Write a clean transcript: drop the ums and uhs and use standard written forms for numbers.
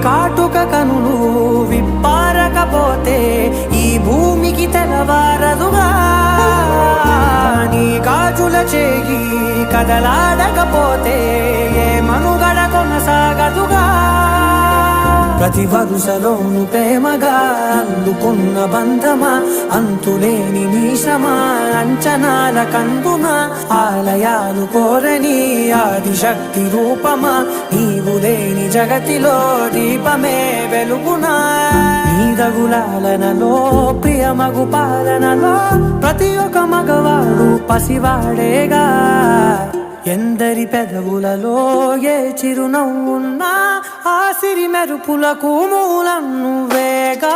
కాటుక కనులు విప్పారకపోతే ఈ భూమికి తెలవారదుగా నీ గాజుల చేయి కదలాడకపోతే ఏ మనుగడ కొనసాగదుగా ప్రతి వరుసలోను ప్రేమగా అందుకున్న బంధమా అంతులేని నీ శ్రమ అంచనాల కందున ఆలయాలు కోరని ఆదిశక్తి రూపమా నీవు లేని జగతిలో దీపమే వెలుగునా నీదగులాలనలో ప్రియమగు పాలనలో ప్రతి ఒక్క మగవాడు పసివాడేగా ఎందరి పెదవులలో ఏ చిరునవ్వున్నా ఆ సిరి మెరుపులకు మూలం నువ్వేగా